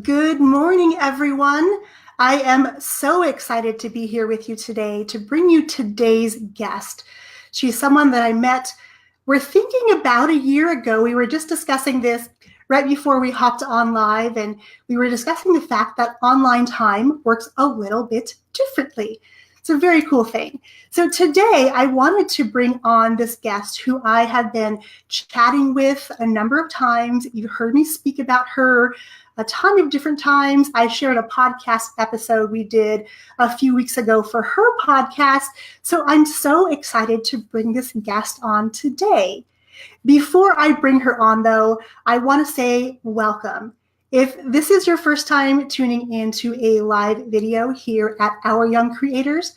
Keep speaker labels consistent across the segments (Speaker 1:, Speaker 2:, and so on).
Speaker 1: Good morning, everyone. I am so excited to be here with you today to bring you today's guest. She's someone that I met, we're thinking about a year ago. We were just discussing this right before we hopped on live, and we were discussing the fact that online time works a little bit differently. It's a very cool thing. So today I wanted to bring on this guest who I have been chatting with a number of times. You've heard me speak about her a ton of different times. I shared a podcast episode we did a few weeks ago for her podcast. So I'm so excited to bring this guest on today. Before I bring her on, though, I want to say welcome. If this is your first time tuning into a live video here at Our Young Creators,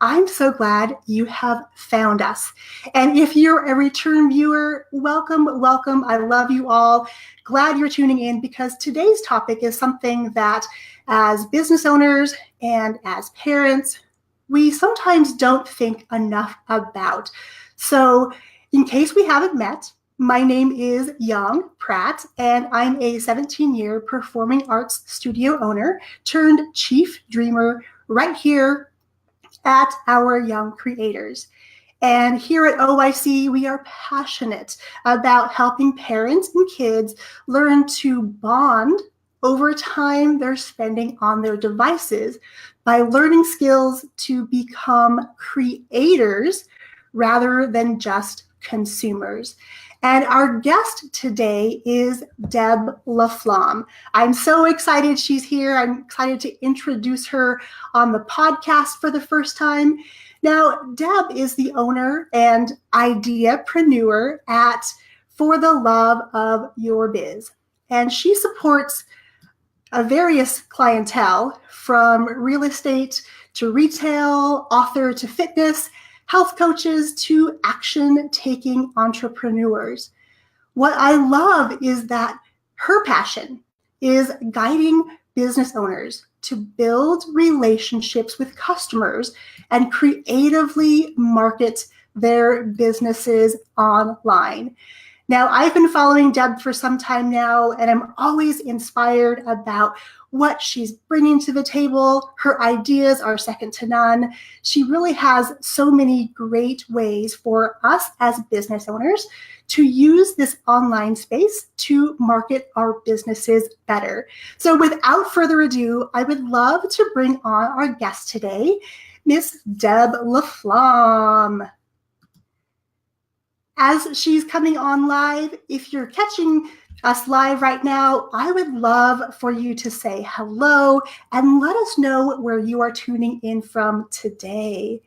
Speaker 1: I'm so glad you have found us. And if you're a return viewer, welcome, welcome. I love you all. Glad you're tuning in because today's topic is something that as business owners and as parents, we sometimes don't think enough about. So in case we haven't met, my name is Yong, Pratt, and I'm a 17-year performing arts studio owner turned chief dreamer right here at Our Young Creators. And here at OYC, we are passionate about helping parents and kids learn to bond over time they're spending on their devices by learning skills to become creators rather than just consumers. And our guest today is Deb LaFlamme. I'm so excited she's here. I'm excited to introduce her on the podcast for the first time. Now, Deb is the owner and ideapreneur at For the Love of Your Biz. And she supports a various clientele from real estate to retail, author to fitness, health coaches to action-taking entrepreneurs. What I love is that her passion is guiding business owners to build relationships with customers and creatively market their businesses online. Now, I've been following Deb for some time now, and I'm always inspired about what she's bringing to the table. Her ideas are second to none. She really has so many great ways for us as business owners to use this online space to market our businesses better. So without further ado, I would love to bring on our guest today, Miss Deb LaFlamme. As she's coming on live, if you're catching us live right now, I would love for you to say hello and let us know where you are tuning in from today.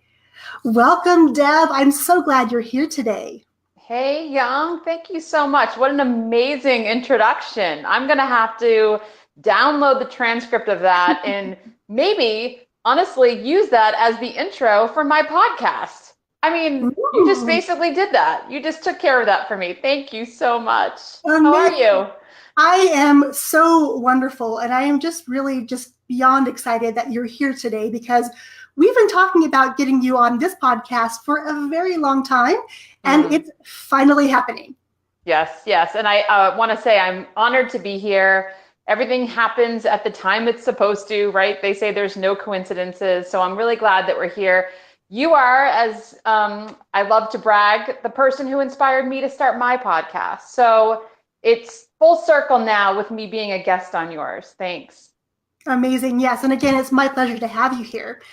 Speaker 1: Welcome, Deb. I'm so glad you're here today.
Speaker 2: Hey, Young, thank you so much. What an amazing introduction. I'm going to have to download the transcript of that and maybe, honestly, use that as the intro for my podcast. I mean, you just basically did that. You just took care of that for me. Thank you so much. How are you?
Speaker 1: I am so wonderful, and I am just really just beyond excited that you're here today because we've been talking about getting you on this podcast for a very long time, and it's finally happening.
Speaker 2: Yes, yes. And I want to say I'm honored to be here. Everything happens at the time it's supposed to, right? They say there's no coincidences. So I'm really glad that we're here. You are, as I love to brag, the person who inspired me to start my podcast. So it's full circle now with me being a guest on yours. Thanks.
Speaker 1: Amazing. Yes. And again, it's my pleasure to have you here.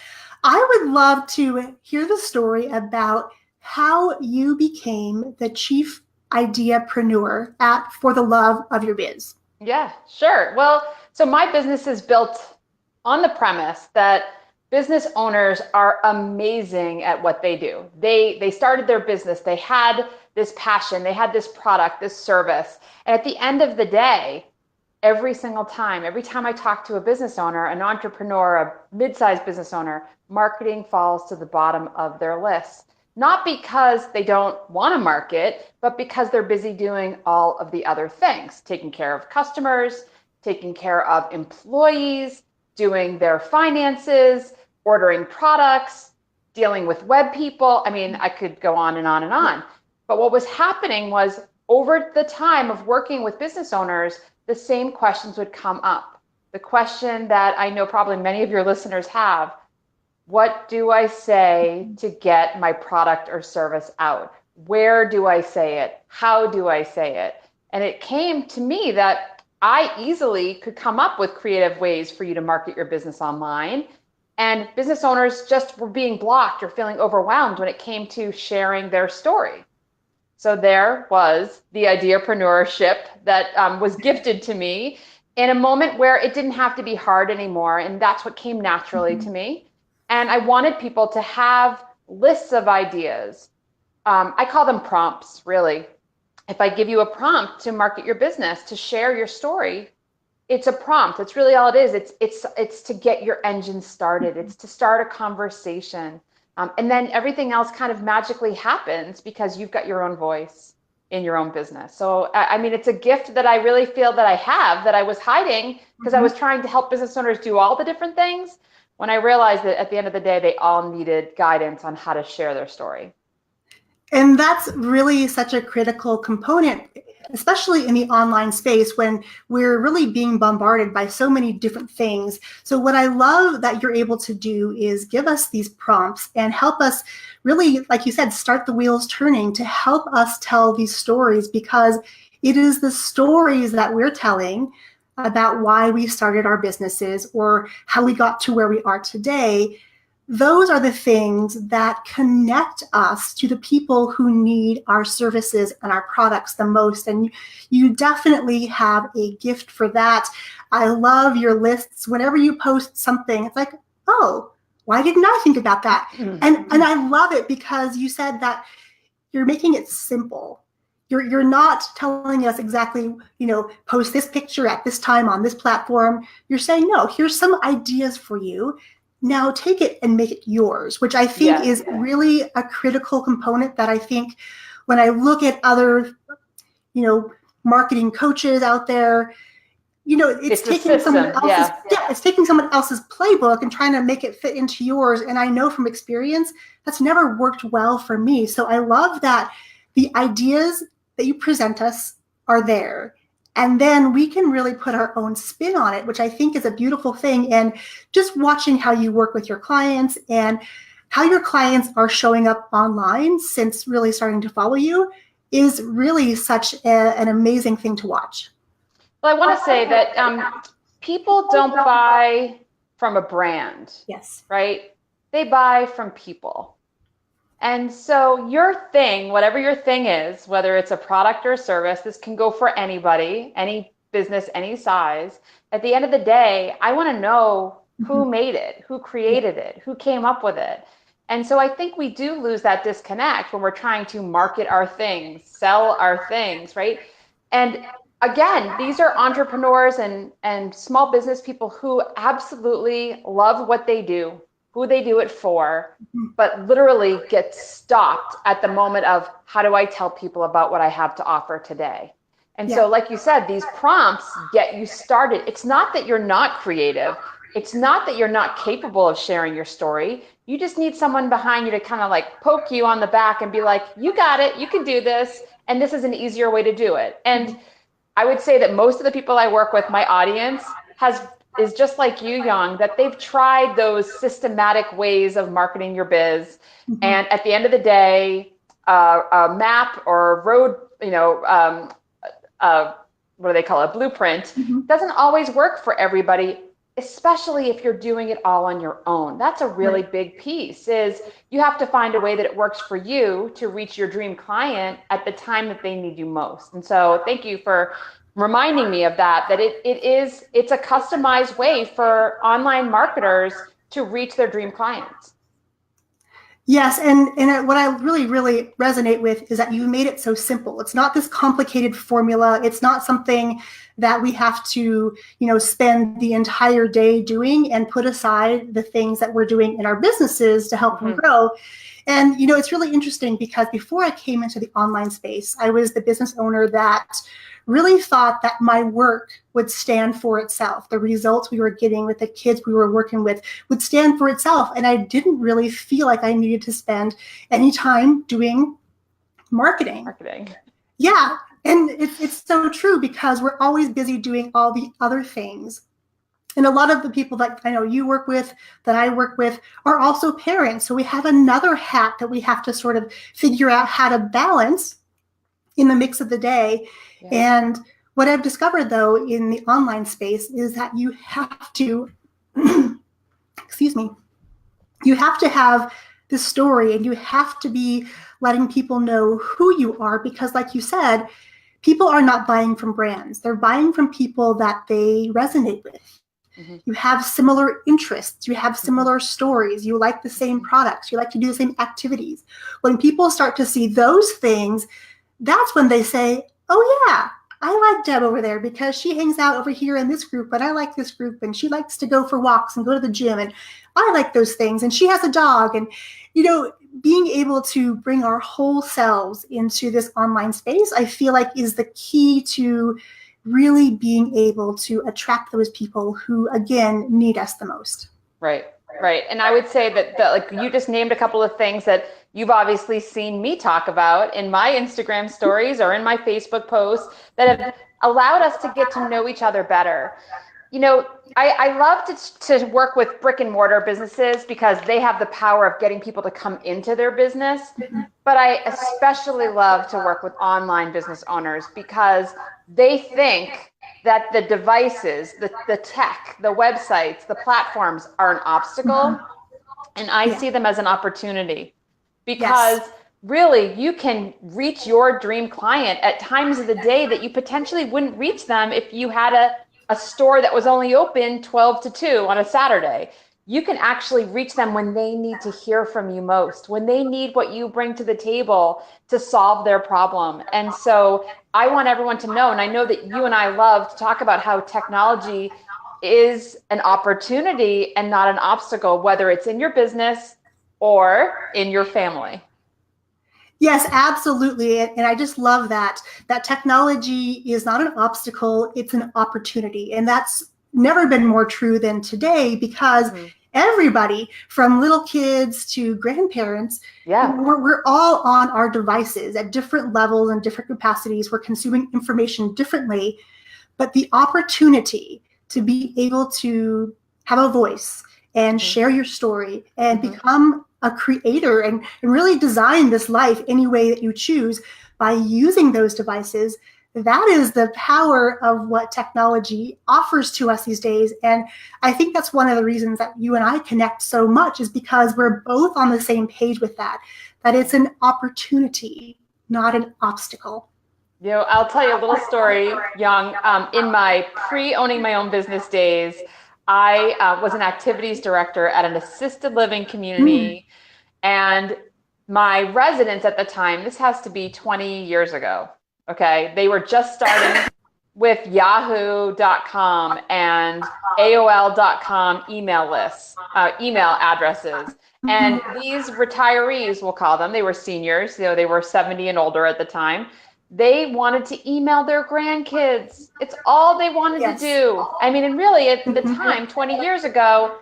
Speaker 1: I would love to hear the story about how you became the Chief Ideapreneur at For the Love of Your Biz.
Speaker 2: Yeah, sure. Well, so my business is built on the premise that business owners are amazing at what they do. They started their business. They had this passion. They had this product, this service. And at the end of the day, every time I talk to a business owner, an entrepreneur, a mid-sized business owner, marketing falls to the bottom of their list. Not because they don't want to market, but because they're busy doing all of the other things, taking care of customers, taking care of employees, doing their finances, ordering products, dealing with web people. I mean, I could go on and on and on. But what was happening was over the time of working with business owners, the same questions would come up. the question that I know probably many of your listeners have, what do I say to get my product or service out? Where do I say it? How do I say it? And it came to me that I easily could come up with creative ways for you to market your business online. And business owners just were being blocked or feeling overwhelmed when it came to sharing their story. So there was the ideapreneurship that was gifted to me in a moment where it didn't have to be hard anymore. And that's what came naturally to me. And I wanted people to have lists of ideas. I call them prompts, really. If I give you a prompt to market your business, to share your story, it's a prompt. It's really all it is. It's to get your engine started. It's to start a conversation. And then everything else kind of magically happens because you've got your own voice in your own business. So, I mean, it's a gift that I really feel that I have, that I was hiding because I was trying to help business owners do all the different things, when I realized that at the end of the day, they all needed guidance on how to share their story.
Speaker 1: And that's really such a critical component, especially in the online space when we're really being bombarded by so many different things. So what I love that you're able to do is give us these prompts and help us really, like you said, start the wheels turning to help us tell these stories, because it is the stories that we're telling about why we started our businesses or how we got to where we are today. Those are the things that connect us to the people who need our services and our products the most. And you definitely have a gift for that. I love your lists. Whenever you post something, it's like, oh, why didn't I think about that? And I love it because you said that you're making it simple. You're not telling us exactly, post this picture at this time on this platform. You're saying, no, here's some ideas for you. Now take it and make it yours, which I think is really a critical component that I think when I look at other, marketing coaches out there, it's taking someone else's, it's taking someone else's playbook and trying to make it fit into yours. And I know from experience, that's never worked well for me. So I love that the ideas that you present us are there. And then we can really put our own spin on it, which I think is a beautiful thing. And just watching how you work with your clients and how your clients are showing up online since really starting to follow you is really such an amazing thing to watch.
Speaker 2: Well, I want to say that people don't buy from a brand.
Speaker 1: Yes.
Speaker 2: Right? They buy from people. And so your thing, whatever your thing is, whether it's a product or a service, this can go for anybody, any business, any size. At the end of the day, I want to know who made it, who created it, who came up with it. And so I think we do lose that disconnect when we're trying to market our things, sell our things, right? And again, these are entrepreneurs and small business people who absolutely love what they do, who they do it for, but literally get stopped at the moment of, how do I tell people about what I have to offer today? And so, like you said, these prompts get you started. It's not that you're not creative. It's not that you're not capable of sharing your story. You just need someone behind you to kind of like poke you on the back and be like, you got it, you can do this. And this is an easier way to do it. And I would say that most of the people I work with, my audience, is just like you, Yong, that they've tried those systematic ways of marketing your biz. And at the end of the day, a map or a road, what do they call it? A blueprint doesn't always work for everybody, especially if you're doing it all on your own. That's a really big piece, is you have to find a way that it works for you to reach your dream client at the time that they need you most. And so thank you for reminding me of that it's a customized way for online marketers to reach their dream clients.
Speaker 1: Yes, and what I really, really resonate with is that you made it so simple. It's not this complicated formula. It's not something that we have to, spend the entire day doing and put aside the things that we're doing in our businesses to help them grow. And, it's really interesting because before I came into the online space, I was the business owner that really thought that my work would stand for itself. The results we were getting with the kids we were working with would stand for itself. And I didn't really feel like I needed to spend any time doing marketing. Yeah. And it's so true, because we're always busy doing all the other things. And a lot of the people that I know you work with, that I work with, are also parents. So we have another hat that we have to sort of figure out how to balance in the mix of the day. Yeah. And what I've discovered, though, in the online space is that you have to, excuse me, you have to have this story, and you have to be letting people know who you are, because like you said, people are not buying from brands. They're buying from people that they resonate with. Mm-hmm. You have similar interests. You have similar stories. You like the same products. You like to do the same activities. When people start to see those things, that's when they say, oh yeah, I like Deb over there because she hangs out over here in this group, and I like this group, and she likes to go for walks and go to the gym, and I like those things, and she has a dog. And, you know, being able to bring our whole selves into this online space, I feel like is the key to really being able to attract those people who, again, need us the most.
Speaker 2: Right. Right. And I would say that like you just named a couple of things that you've obviously seen me talk about in my Instagram stories or in my Facebook posts that have allowed us to get to know each other better. You know, I love to work with brick and mortar businesses because they have the power of getting people to come into their business. But I especially love to work with online business owners because they think that the devices, the tech, the websites, the platforms are an obstacle. And I see them as an opportunity because really you can reach your dream client at times of the day that you potentially wouldn't reach them if you had a store that was only open 12 to 2 on a Saturday. You can actually reach them when they need to hear from you most, when they need what you bring to the table to solve their problem. And so I want everyone to know, and I know that you and I love to talk about how technology is an opportunity and not an obstacle, whether it's in your business or in your family.
Speaker 1: Yes, absolutely. And I just love that technology is not an obstacle, it's an opportunity. And that's never been more true than today because everybody from little kids to grandparents, we're all on our devices at different levels and different capacities. We're consuming information differently, but the opportunity to be able to have a voice and share your story and become a creator and really design this life any way that you choose by using those devices, that is the power of what technology offers to us these days. And I think that's one of the reasons that you and I connect so much is because we're both on the same page with that it's an opportunity, not an obstacle.
Speaker 2: You know, I'll tell you a little story, Yong. In my pre-owning my own business days, I was an activities director at an assisted living community. And my residents at the time, this has to be 20 years ago, okay? They were just starting with yahoo.com and AOL.com email lists, email addresses. And these retirees, we'll call them, they were seniors, you know, they were 70 and older at the time. They wanted to email their grandkids. It's all they wanted to do. I mean, and really at the time, 20 years ago,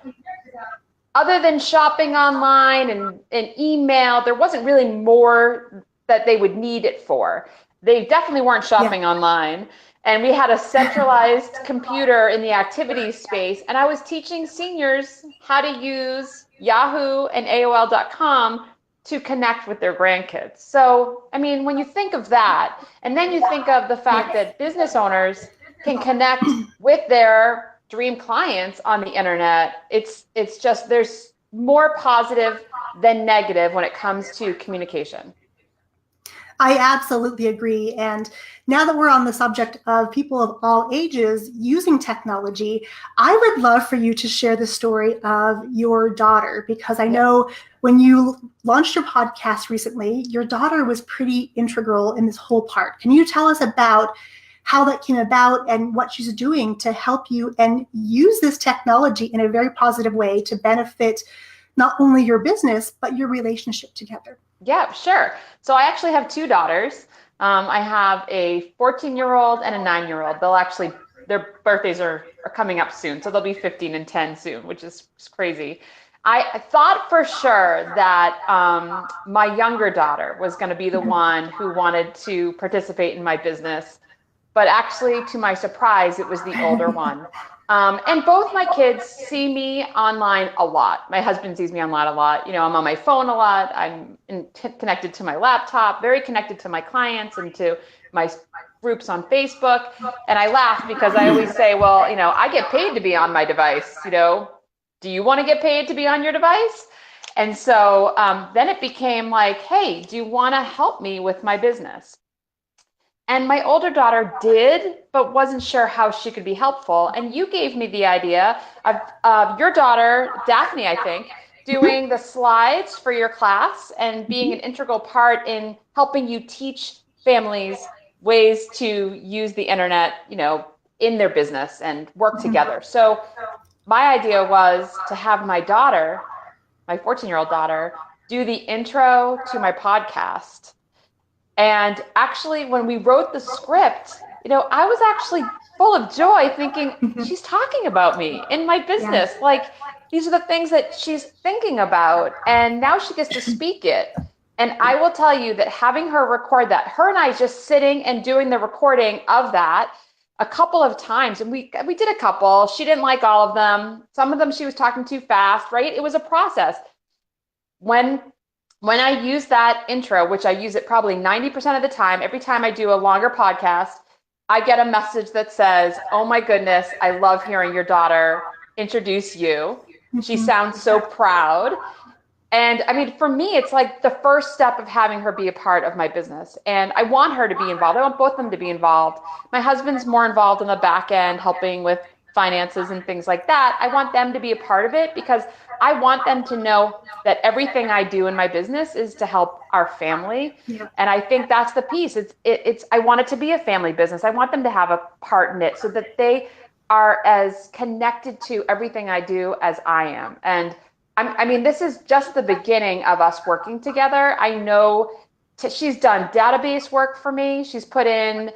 Speaker 2: other than shopping online and email, there wasn't really more that they would need it for. They definitely weren't shopping online. And we had a centralized computer in the activities space. And I was teaching seniors how to use Yahoo and AOL.com to connect with their grandkids. So, I mean, when you think of that, and then you think of the fact that business owners can connect with their dream clients on the internet, it's just, there's more positive than negative when it comes to communication.
Speaker 1: I absolutely agree. And now that we're on the subject of people of all ages using technology, I would love for you to share the story of your daughter, because I know when you launched your podcast recently, your daughter was pretty integral in this whole part. Can you tell us about how that came about and what she's doing to help you and use this technology in a very positive way to benefit not only your business, but your relationship together?
Speaker 2: Yeah, sure. So I actually have two daughters. I have a 14-year-old and a 9-year-old. Their birthdays are coming up soon. So they'll be 15 and 10 soon, which is crazy. I thought for sure that my younger daughter was going to be the one who wanted to participate in my business. But actually, to my surprise, it was the older one. And both my kids see me online a lot. My husband sees me online a lot. You know, I'm on my phone a lot. I'm connected to my laptop, very connected to my clients and to my groups on Facebook. And I laugh because I always say, well, you know, I get paid to be on my device. You know, do you want to get paid to be on your device? And so then it became like, hey, do you want to help me with my business? And my older daughter did, but wasn't sure how she could be helpful. And you gave me the idea of your daughter, Daphne, I think, doing the slides for your class and being an integral part in helping you teach families ways to use the internet, you know, in their business and work together. So my idea was to have my daughter, my 14-year-old daughter, do the intro to my podcast. And actually, when we wrote the script, you know, I was actually full of joy thinking, she's talking about me in my business. Yeah. Like, these are the things that she's thinking about. And now she gets to speak it. And I will tell you that having her record that, her and I just sitting and doing the recording of that a couple of times. And we did a couple. She didn't like all of them. Some of them she was talking too fast, right? It was a process. When I use that intro, which I use it probably 90% of the time, every time I do a longer podcast, I get a message that says, oh my goodness, I love hearing your daughter introduce you. She sounds so proud. And I mean, for me, it's like the first step of having her be a part of my business. And I want her to be involved. I want both of them to be involved. My husband's more involved in the back end, helping with finances and things like that. I want them to be a part of it because I want them to know that everything I do in my business is to help our family. Yeah. And I think that's the piece. It's I want it to be a family business. I want them to have a part in it so that they are as connected to everything I do as I am. And I mean, this is just the beginning of us working together. I know she's done database work for me. She's put in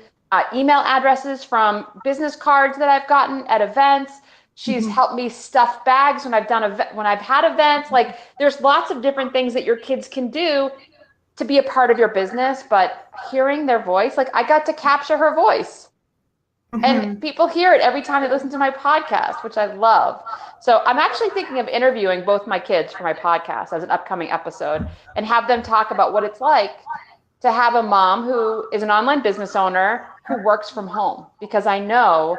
Speaker 2: email addresses from business cards that I've gotten at events. She's helped me stuff bags when I've had events. Like, there's lots of different things that your kids can do to be a part of your business, but hearing their voice, like I got to capture her voice. And people hear it every time they listen to my podcast, which I love. So I'm actually thinking of interviewing both my kids for my podcast as an upcoming episode and have them talk about what it's like to have a mom who is an online business owner who works from home, because I know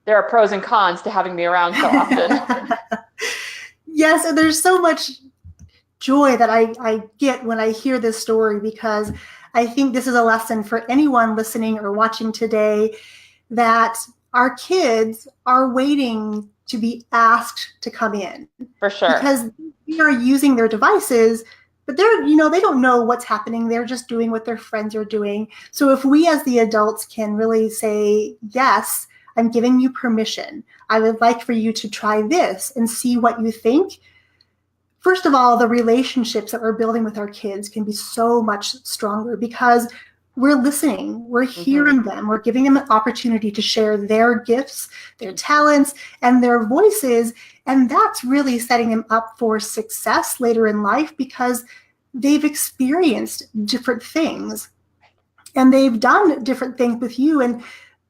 Speaker 2: there are pros and cons to having me around so often.
Speaker 1: Yes, and there's so much joy that I get when I hear this story, because I think this is a lesson for anyone listening or watching today, that our kids are waiting to be asked to come in.
Speaker 2: For sure.
Speaker 1: Because they are using their devices, but they're, you know, they don't know what's happening. They're just doing what their friends are doing. So if we as the adults can really say, yes, I'm giving you permission. I would like for you to try this and see what you think. First of all, the relationships that we're building with our kids can be so much stronger because we're listening, we're hearing them, we're giving them an opportunity to share their gifts, their talents, and their voices. And that's really setting them up for success later in life because they've experienced different things and they've done different things with you, and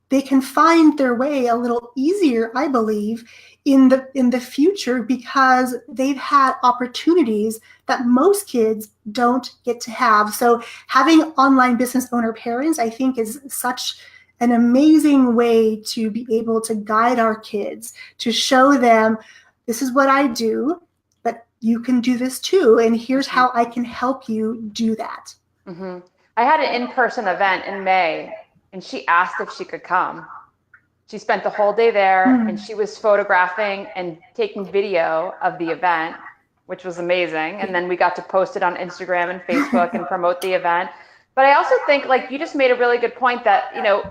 Speaker 1: they can find their way a little easier, I believe, in the future because they've had opportunities that most kids don't get to have. So having online business owner parents, I think, is such an amazing way to be able to guide our kids, to show them, this is what I do, but you can do this too, and here's how I can help you do that.
Speaker 2: I had an in-person event in May, and she asked if she could come. She spent the whole day there, and she was photographing and taking video of the event, which was amazing. And then we got to post it on Instagram and Facebook and promote the event. But I also think, like, you just made a really good point that, you know,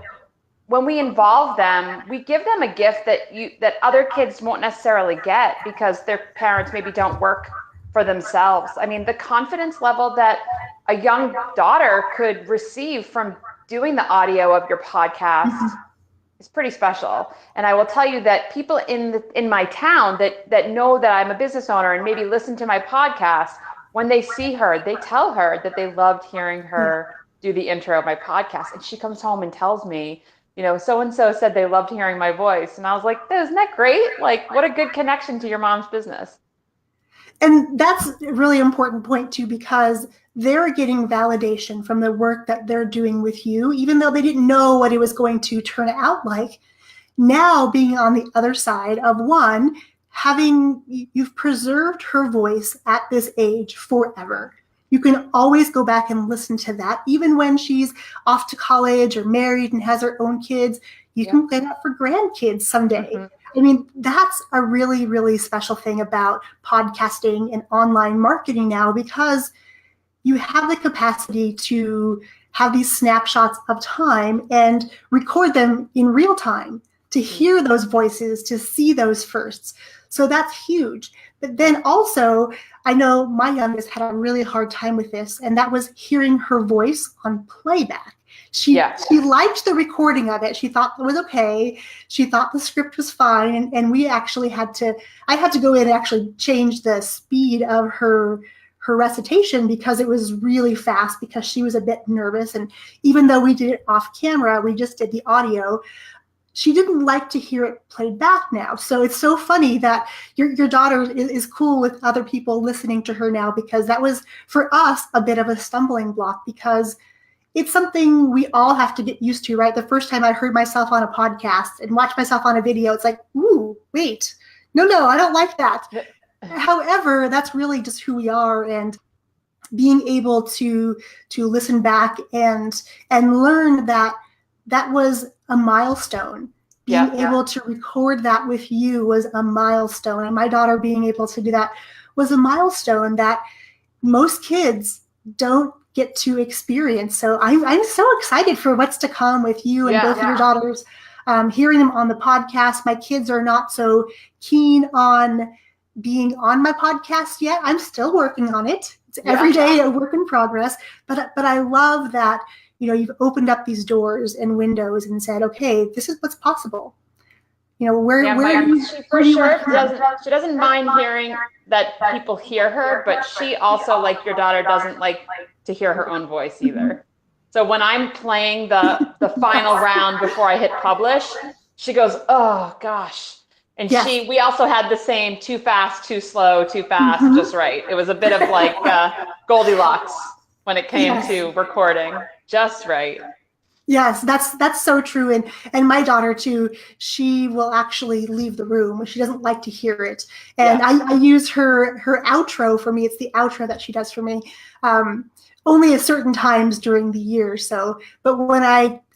Speaker 2: when we involve them, we give them a gift that other kids won't necessarily get because their parents maybe don't work for themselves. I mean, the confidence level that a young daughter could receive from doing the audio of your podcast is pretty special. And I will tell you that people in my town that know that I'm a business owner and maybe listen to my podcast, when they see her, they tell her that they loved hearing her do the intro of my podcast. And she comes home and tells me so-and-so said they loved hearing my voice. And I was like, isn't that great? Like, what a good connection to your mom's business.
Speaker 1: And that's a really important point too, because they're getting validation from the work that they're doing with you, even though they didn't know what it was going to turn out like. Now being on the other side of one, you've preserved her voice at this age forever. You can always go back and listen to that, even when she's off to college or married and has her own kids. You can play that for grandkids someday. I mean, that's a really, really special thing about podcasting and online marketing now, because you have the capacity to have these snapshots of time and record them in real time, to hear those voices, to see those firsts. So that's huge. But then also, I know my youngest had a really hard time with this, and that was hearing her voice on playback. She liked the recording of it. She thought it was okay. She thought the script was fine. And I had to go in and actually change the speed of her recitation, because it was really fast, because she was a bit nervous. And even though we did it off camera, we just did the audio, she didn't like to hear it played back now. So it's so funny that your daughter is cool with other people listening to her now, because that was, for us, a bit of a stumbling block, because it's something we all have to get used to, right? The first time I heard myself on a podcast and watched myself on a video, it's like, ooh, wait, no, I don't like that. However, that's really just who we are, and being able to listen back and learn that was a milestone. Being able to record that with you was a milestone, and my daughter being able to do that was a milestone that most kids don't get to experience. So I'm so excited for what's to come with you and both of your daughters. Hearing them on the podcast. My kids are not so keen on being on my podcast yet. I'm still working on it. It's every day a work in progress. But I love that, you've opened up these doors and windows and said, okay, this is what's possible. She
Speaker 2: doesn't mind hearing that people hear her, but she also, like your daughter, doesn't like to hear her own voice either. So when I'm playing the final round before I hit publish, she goes, oh gosh. And we also had the same too fast, too slow, too fast, just right. It was a bit of like Goldilocks when it came to recording, just right.
Speaker 1: Yes, that's so true. And my daughter too, she will actually leave the room. She doesn't like to hear it. And I use her outro for me. It's the outro that she does for me. Only at certain times during the year. So, but when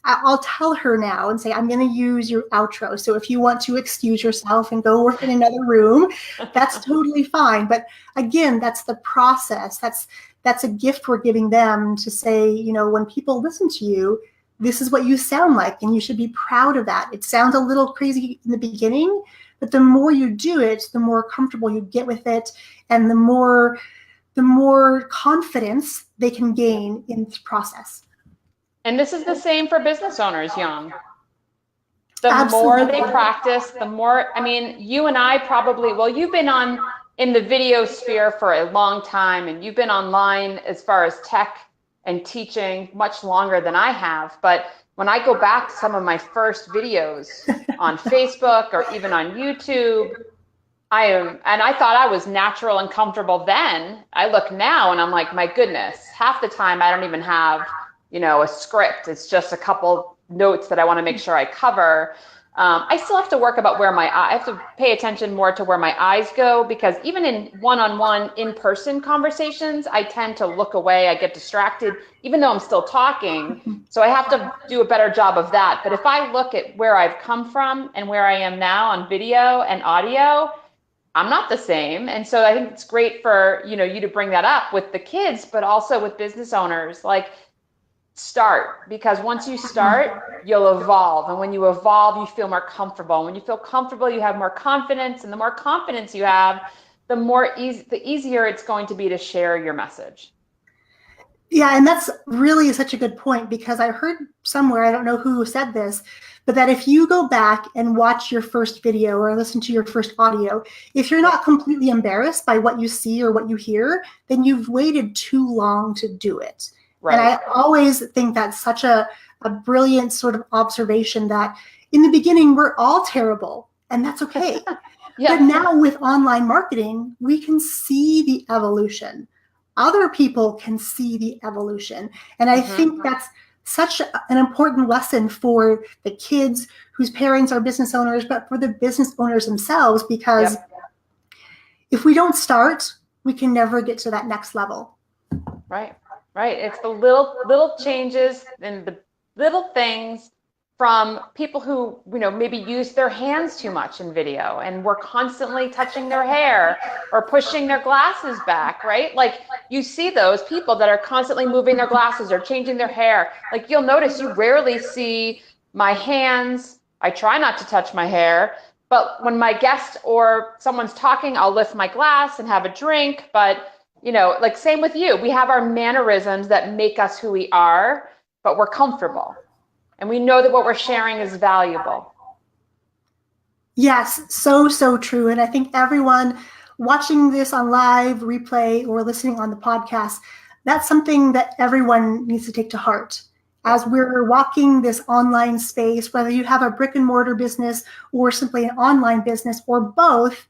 Speaker 1: I'll tell her now and say, I'm going to use your outro. So if you want to excuse yourself and go work in another room, that's totally fine. But again, that's the process. That's a gift we're giving them to say, when people listen to you, this is what you sound like, and you should be proud of that. It sounds a little crazy in the beginning, but the more you do it, the more comfortable you get with it, and the more confidence they can gain in the process.
Speaker 2: And this is the same for business owners, Yong. The more they practice, the more, you and I probably, you've been in the video sphere for a long time, and you've been online as far as tech and teaching much longer than I have. But when I go back to some of my first videos on Facebook or even on YouTube, and I thought I was natural and comfortable then. I look now and I'm like, my goodness, half the time I don't even have, a script. It's just a couple notes that I want to make sure I cover. I still have to work about I have to pay attention more to where my eyes go, because even in one-on-one in-person conversations, I tend to look away. I get distracted, even though I'm still talking. So I have to do a better job of that. But if I look at where I've come from and where I am now on video and audio, I'm not the same. And so I think it's great for, you to bring that up with the kids, but also with business owners. Like, start, because once you start, you'll evolve. And when you evolve, you feel more comfortable. And when you feel comfortable, you have more confidence. And the more confidence you have, the easier it's going to be to share your message.
Speaker 1: Yeah, and that's really such a good point, because I heard somewhere, I don't know who said this, but that if you go back and watch your first video or listen to your first audio, if you're not completely embarrassed by what you see or what you hear, then you've waited too long to do it. And I always think that's such a brilliant sort of observation that in the beginning, we're all terrible, and that's okay.
Speaker 2: Yeah.
Speaker 1: But now with online marketing, we can see the evolution. Other people can see the evolution. And I think that's such an important lesson for the kids whose parents are business owners, but for the business owners themselves, because if we don't start, we can never get to that next level.
Speaker 2: Right. It's the little changes and the little things from people who, maybe use their hands too much in video and were constantly touching their hair or pushing their glasses back, right? Like you see those people that are constantly moving their glasses or changing their hair. Like you'll notice you rarely see my hands. I try not to touch my hair, but when my guest or someone's talking, I'll lift my glass and have a drink. But, like same with you, we have our mannerisms that make us who we are, but we're comfortable. And we know that what we're sharing is valuable.
Speaker 1: Yes, so true. And I think everyone watching this on live replay or listening on the podcast, that's something that everyone needs to take to heart. As we're walking this online space, whether you have a brick and mortar business or simply an online business or both,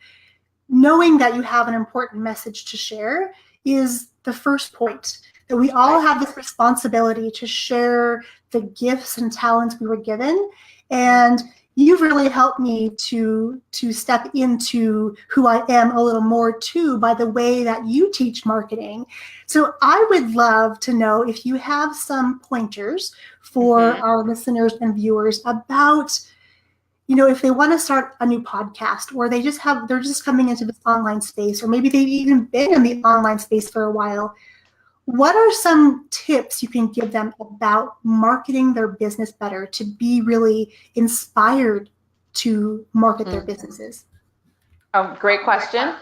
Speaker 1: knowing that you have an important message to share is the first point. That we all have this responsibility to share the gifts and talents we were given. And you've really helped me to step into who I am a little more too by the way that you teach marketing. So I would love to know if you have some pointers for our listeners and viewers about, if they want to start a new podcast or they're just coming into this online space, or maybe they've even been in the online space for a while. What are some tips you can give them about marketing their business better to be really inspired to market their businesses?
Speaker 2: Oh, great question.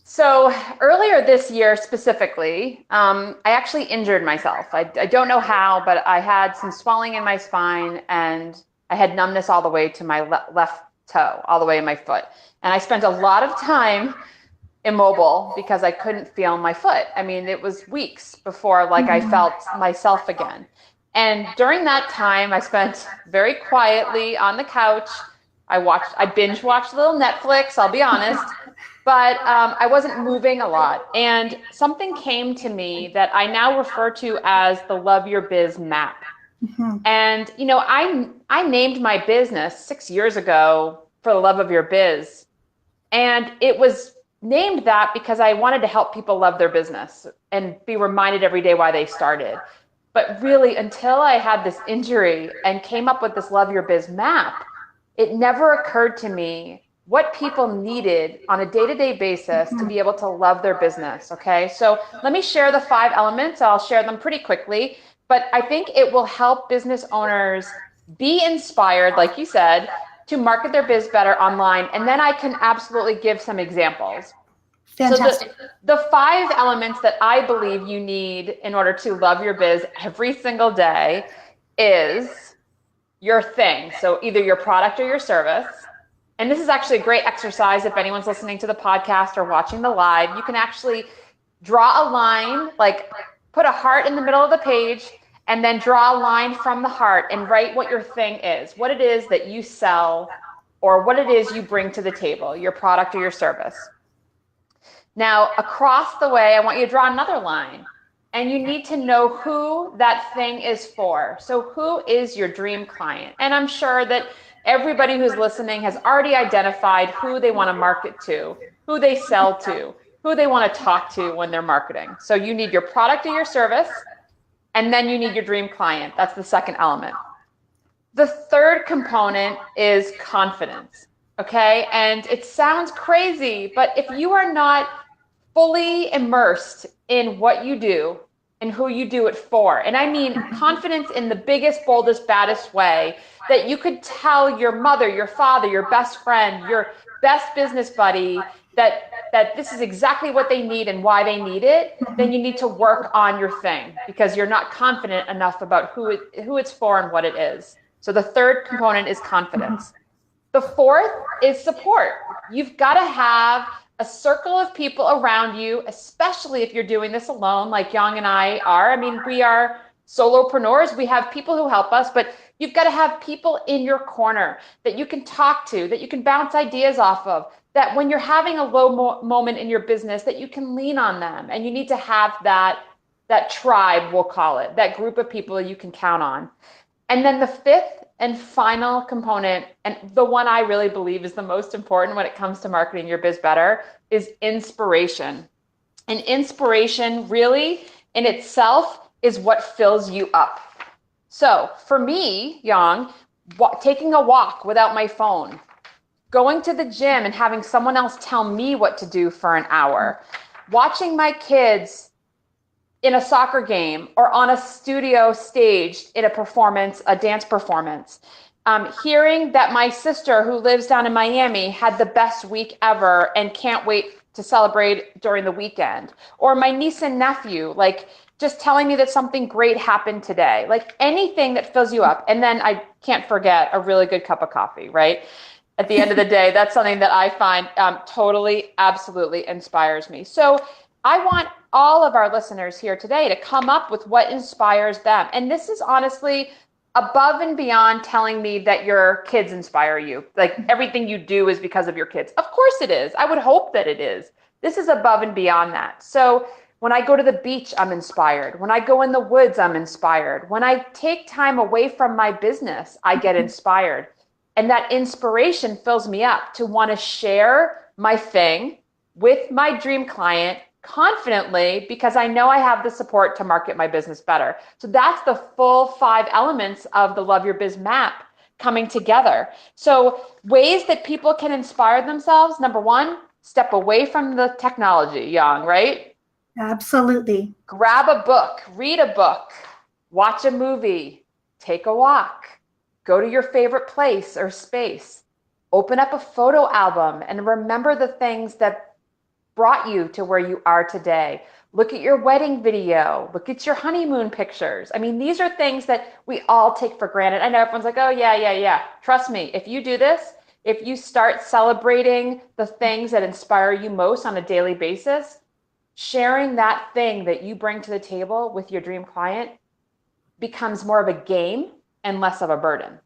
Speaker 2: So earlier this year specifically, I actually injured myself. I don't know how, but I had some swelling in my spine and I had numbness all the way to my left toe, all the way in my foot. And I spent a lot of time immobile because I couldn't feel my foot. I mean, it was weeks before I felt myself again. And during that time, I spent very quietly on the couch. I binge watched a little Netflix, I'll be honest, but I wasn't moving a lot. And something came to me that I now refer to as the Love Your Biz map. And, I named my business 6 years ago for the love of your biz. And it was named that because I wanted to help people love their business and be reminded every day why they started. But really, until I had this injury and came up with this Love Your Biz map, it never occurred to me what people needed on a day-to-day basis to be able to love their business. Okay, so let me share the 5 elements. I'll share them pretty quickly, but I think it will help business owners be inspired, like you said, to market their biz better online. And then I can absolutely give some examples.
Speaker 1: Fantastic.
Speaker 2: So the 5 elements that I believe you need in order to love your biz every single day is your thing. So either your product or your service. And this is actually a great exercise if anyone's listening to the podcast or watching the live. You can actually draw a line, like put a heart in the middle of the page, and then draw a line from the heart and write what your thing is, what it is that you sell, or what it is you bring to the table, your product or your service. Now, across the way, I want you to draw another line, and you need to know who that thing is for. So who is your dream client? And I'm sure that everybody who's listening has already identified who they want to market to, who they sell to, who they want to talk to when they're marketing. So you need your product or your service, and then you need your dream client. That's the second element. The third component is confidence, okay? And it sounds crazy, but if you are not fully immersed in what you do and who you do it for, and I mean confidence in the biggest, boldest, baddest way, that you could tell your mother, your father, your best friend, your best business buddy that this is exactly what they need and why they need it, then you need to work on your thing because you're not confident enough about who it's for and what it is. So the third component is confidence. The fourth is support. You've got to have a circle of people around you, especially if you're doing this alone, like Yong and I are. I mean, we are solopreneurs, we have people who help us, but you've got to have people in your corner that you can talk to, that you can bounce ideas off of, that when you're having a low moment in your business, that you can lean on them. And you need to have that tribe, we'll call it, that group of people you can count on. And then the fifth and final component, and the one I really believe is the most important when it comes to marketing your biz better, is inspiration. And inspiration really in itself is what fills you up. So for me, Yong, taking a walk without my phone, going to the gym and having someone else tell me what to do for an hour, watching my kids in a soccer game or on a studio stage in a performance, a dance performance, hearing that my sister who lives down in Miami had the best week ever and can't wait to celebrate during the weekend, or my niece and nephew, like just telling me that something great happened today, like anything that fills you up. And then I can't forget a really good cup of coffee, right? At the end of the day, that's something that I find totally, absolutely inspires me. So I want all of our listeners here today to come up with what inspires them. And this is honestly above and beyond telling me that your kids inspire you. Like everything you do is because of your kids. Of course it is. I would hope that it is. This is above and beyond that. So when I go to the beach, I'm inspired. When I go in the woods, I'm inspired. When I take time away from my business, I get inspired. And that inspiration fills me up to want to share my thing with my dream client confidently, because I know I have the support to market my business better. So that's the full 5 elements of the Love Your Biz map coming together. So ways that people can inspire themselves. Number 1, step away from the technology, Yong, right?
Speaker 1: Absolutely.
Speaker 2: Grab a book, read a book, watch a movie, take a walk, go to your favorite place or space, open up a photo album and remember the things that brought you to where you are today. Look at your wedding video, look at your honeymoon pictures. I mean, these are things that we all take for granted. I know everyone's like, oh yeah. Trust me, if you do this, if you start celebrating the things that inspire you most on a daily basis, sharing that thing that you bring to the table with your dream client becomes more of a game and less of a burden.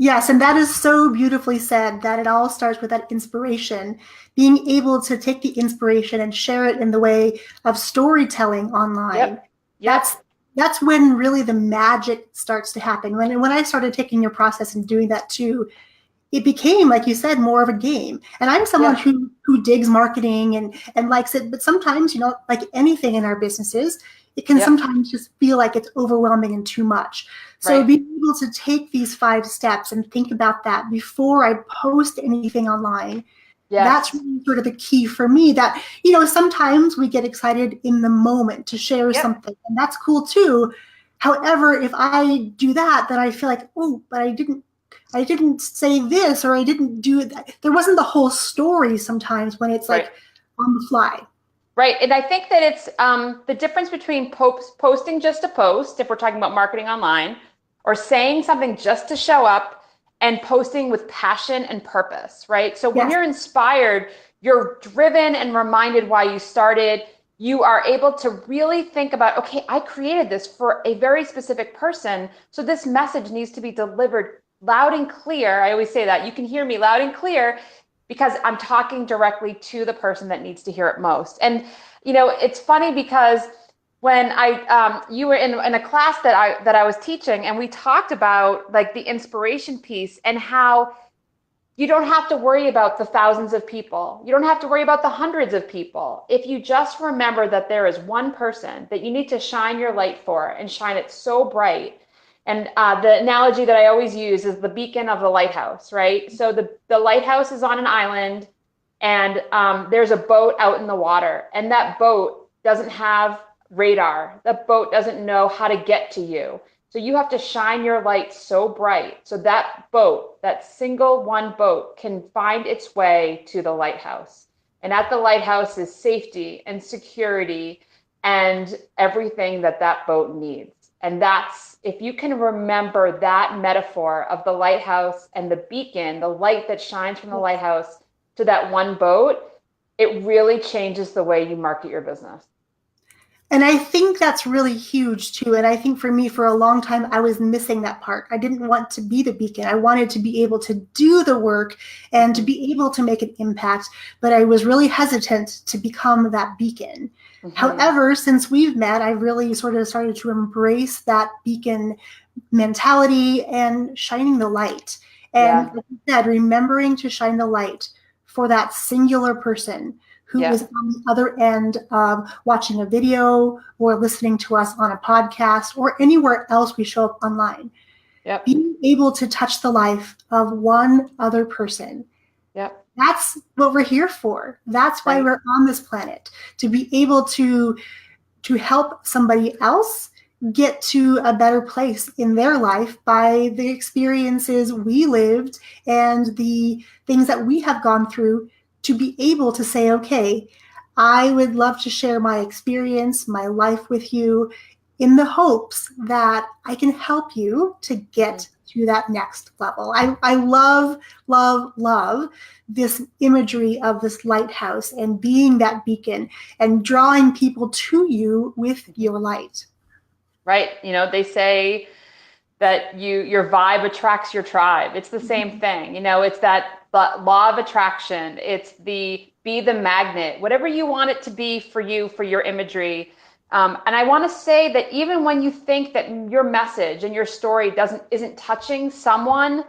Speaker 1: Yes, and that is so beautifully said, that it all starts with that inspiration, being able to take the inspiration and share it in the way of storytelling online.
Speaker 2: Yep.
Speaker 1: That's when really the magic starts to happen. When I started taking your process and doing that too, it became, like you said, more of a game. And I'm someone who digs marketing and likes it, but sometimes, like anything in our businesses, it can sometimes just feel like it's overwhelming and too much. So being able to take these 5 steps and think about that before I post anything online, that's really sort of the key for me. That, sometimes we get excited in the moment to share something, and that's cool too. However, if I do that, then I feel like, oh, but I didn't say this, or I didn't do that. There wasn't the whole story sometimes when it's like on the fly.
Speaker 2: Right. And I think that it's the difference between posting just to post, if we're talking about marketing online, or saying something just to show up, and posting with passion and purpose, right? So when you're inspired, you're driven and reminded why you started. You are able to really think about, okay, I created this for a very specific person. So this message needs to be delivered loud and clear. I always say that. You can hear me loud and clear because I'm talking directly to the person that needs to hear it most. And, it's funny because when you were in a class that I was teaching, and we talked about like the inspiration piece and how you don't have to worry about the thousands of people. You don't have to worry about the hundreds of people. If you just remember that there is one person that you need to shine your light for and shine it so bright. And the analogy that I always use is the beacon of the lighthouse, right? So the lighthouse is on an island, and there's a boat out in the water, and that boat doesn't have radar. The boat doesn't know how to get to you. So you have to shine your light so bright so that boat, that single one boat, can find its way to the lighthouse. And at the lighthouse is safety and security and everything that boat needs. And that's, if you can remember that metaphor of the lighthouse and the beacon, the light that shines from the lighthouse to that one boat, it really changes the way you market your business.
Speaker 1: And I think that's really huge too. And I think for me, for a long time, I was missing that part. I didn't want to be the beacon. I wanted to be able to do the work and to be able to make an impact, but I was really hesitant to become that beacon. However, since we've met, I really sort of started to embrace that beacon mentality and shining the light. And like you said, remembering to shine the light for that singular person who is on the other end of watching a video or listening to us on a podcast or anywhere else we show up online. Being able to touch the life of one other person. That's what we're here for. That's why we're on this planet, to be able to help somebody else get to a better place in their life by the experiences we lived and the things that we have gone through, to be able to say, okay, I would love to share my experience, my life with you, in the hopes that I can help you to get to that next level. I love, love, love this imagery of this lighthouse and being that beacon and drawing people to you with your light.
Speaker 2: Right. You know, they say that your vibe attracts your tribe. It's the same thing. You know, it's that law of attraction. It's be the magnet, whatever you want it to be for you, for your imagery. And I want to say that even when you think that your message and your story isn't touching someone,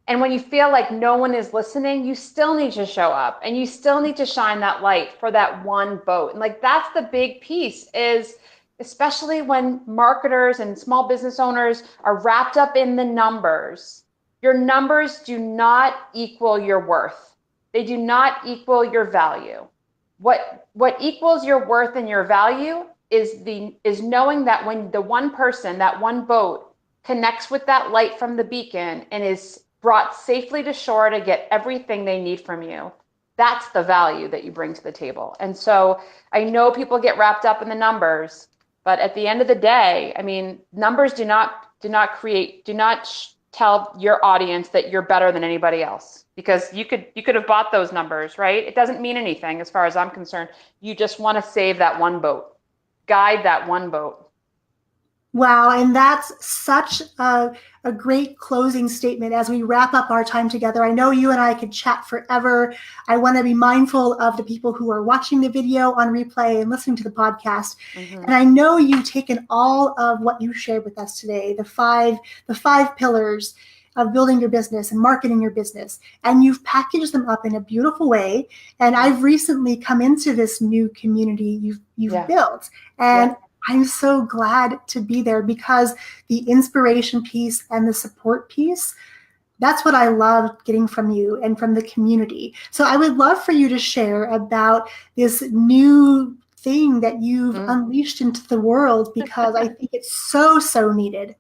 Speaker 2: and when you feel like no one is listening, you still need to show up and you still need to shine that light for that one boat. And like, that's the big piece, is especially when marketers and small business owners are wrapped up in the numbers. Your numbers do not equal your worth. They do not equal your value. What equals your worth and your value is knowing that when the one person, that one boat, connects with that light from the beacon and is brought safely to shore to get everything they need from you, that's the value that you bring to the table. And so I know people get wrapped up in the numbers, but at the end of the day, I mean, numbers do not tell your audience that you're better than anybody else, because you could have bought those numbers, right? It doesn't mean anything as far as I'm concerned. You just want to save that one boat, guide that one boat.
Speaker 1: Wow, and that's such a great closing statement as we wrap up our time together. I know you and I could chat forever. I want to be mindful of the people who are watching the video on replay and listening to the podcast. And I know you've taken all of what you shared with us today, the five pillars of building your business and marketing your business, and you've packaged them up in a beautiful way. And I've recently come into this new community you've built, and I'm so glad to be there, because the inspiration piece and the support piece, that's what I love getting from you and from the community. So I would love for you to share about this new thing that you've unleashed into the world, because I think it's so, so needed.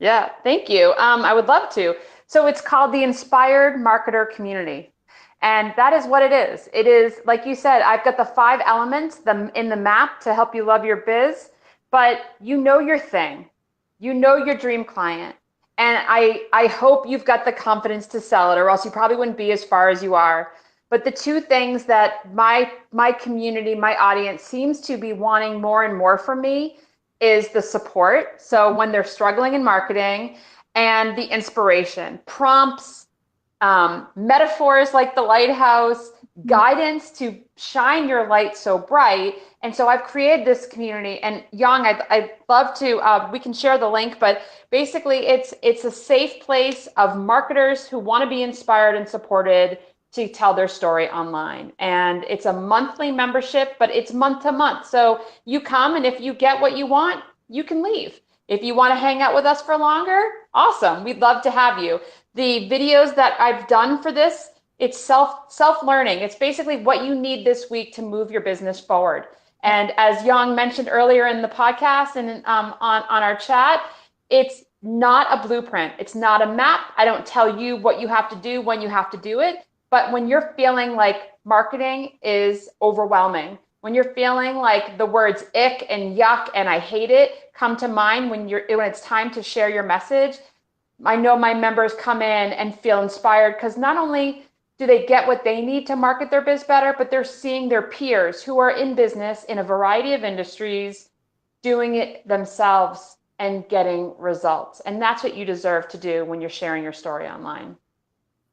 Speaker 2: Yeah, thank you. I would love to. So it's called the Inspired Marketer Community. And that is what it is. It is, like you said, I've got the 5 elements in the map to help you love your biz, but you know your thing. You know your dream client. And I hope you've got the confidence to sell it, or else you probably wouldn't be as far as you are. But the 2 things that my community, my audience seems to be wanting more and more from me is the support. So when they're struggling in marketing, and the inspiration, prompts, metaphors like the lighthouse, guidance to shine your light so bright. And so I've created this community. And Yong, I'd love to, we can share the link, but basically it's a safe place of marketers who want to be inspired and supported to tell their story online. And it's a monthly membership, but it's month to month. So you come, and if you get what you want, you can leave. If you want to hang out with us for longer, awesome. We'd love to have you. The videos that I've done for this, it's self-learning. It's basically what you need this week to move your business forward. And as Yong mentioned earlier in the podcast and on our chat, it's not a blueprint. It's not a map. I don't tell you what you have to do when you have to do it. But when you're feeling like marketing is overwhelming, when you're feeling like the words ick and yuck and I hate it come to mind when it's time to share your message, I know my members come in and feel inspired, because not only do they get what they need to market their biz better, but they're seeing their peers who are in business in a variety of industries doing it themselves and getting results. And that's what you deserve to do when you're sharing your story online.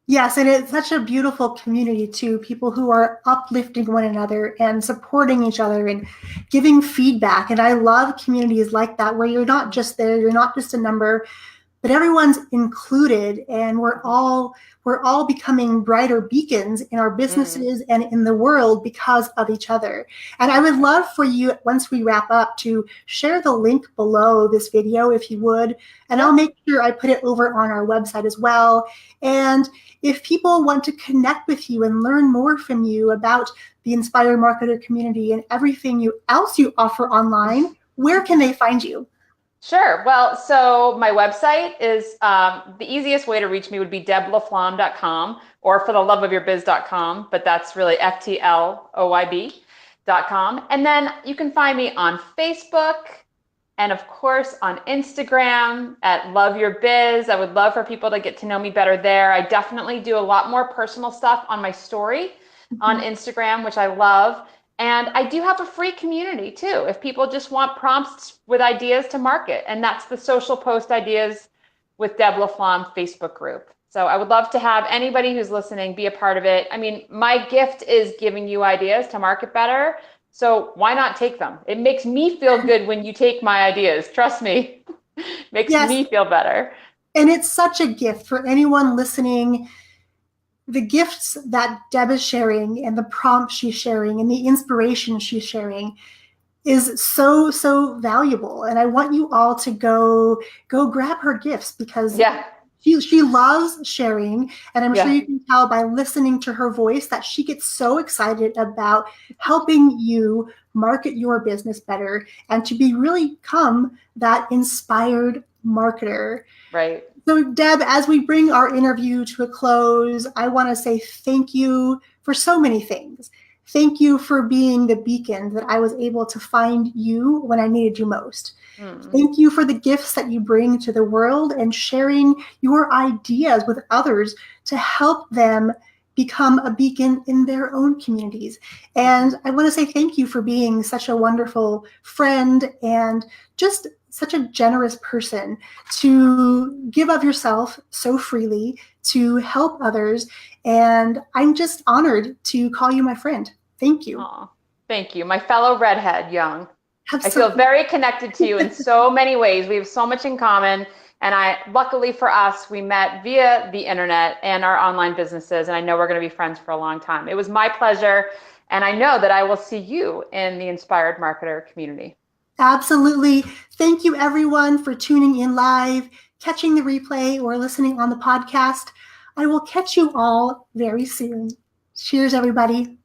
Speaker 1: Yes, and it's such a beautiful community too. People who are uplifting one another and supporting each other and giving feedback. And I love communities like that where you're not just there, you're not just a number, but everyone's included, and we're all becoming brighter beacons in our businesses and in the world because of each other. And I would love for you, once we wrap up, to share the link below this video if you would, and I'll make sure I put it over on our website as well. And if people want to connect with you and learn more from you about the Inspired Marketer community and everything else you offer online, where can they find you?
Speaker 2: Sure. Well, so my website is the easiest way to reach me would be deblaflamme.com or fortheloveofyourbiz.com, but that's really FTLOYB.com. And then you can find me on Facebook and of course on Instagram at Love Your Biz. I would love for people to get to know me better there. I definitely do a lot more personal stuff on my story on Instagram, which I love. And I do have a free community too, if people just want prompts with ideas to market. And that's the Social Post Ideas with Deb LaFlamme Facebook group. So I would love to have anybody who's listening be a part of it. I mean, my gift is giving you ideas to market better. So why not take them? It makes me feel good when you take my ideas. Trust me, makes me feel better.
Speaker 1: And it's such a gift for anyone listening. The gifts that Deb is sharing and the prompts she's sharing and the inspiration she's sharing is so, so valuable. And I want you all to go grab her gifts because she loves sharing. And I'm sure you can tell by listening to her voice that she gets so excited about helping you market your business better and to really become that inspired marketer.
Speaker 2: Right.
Speaker 1: So Deb, as we bring our interview to a close, I want to say thank you for so many things. Thank you for being the beacon that I was able to find you when I needed you most. Thank you for the gifts that you bring to the world and sharing your ideas with others to help them become a beacon in their own communities. And I want to say thank you for being such a wonderful friend and just such a generous person to give of yourself so freely to help others. And I'm just honored to call you my friend. Thank you.
Speaker 2: Aww, thank you. My fellow redhead, Yong.
Speaker 1: Absolutely.
Speaker 2: I feel very connected to you in so many ways. We have so much in common. And luckily for us, we met via the internet and our online businesses. And I know we're going to be friends for a long time. It was my pleasure. And I know that I will see you in the Inspired Marketer community.
Speaker 1: Absolutely. Thank you, everyone, for tuning in live, catching the replay, or listening on the podcast. I will catch you all very soon. Cheers, everybody.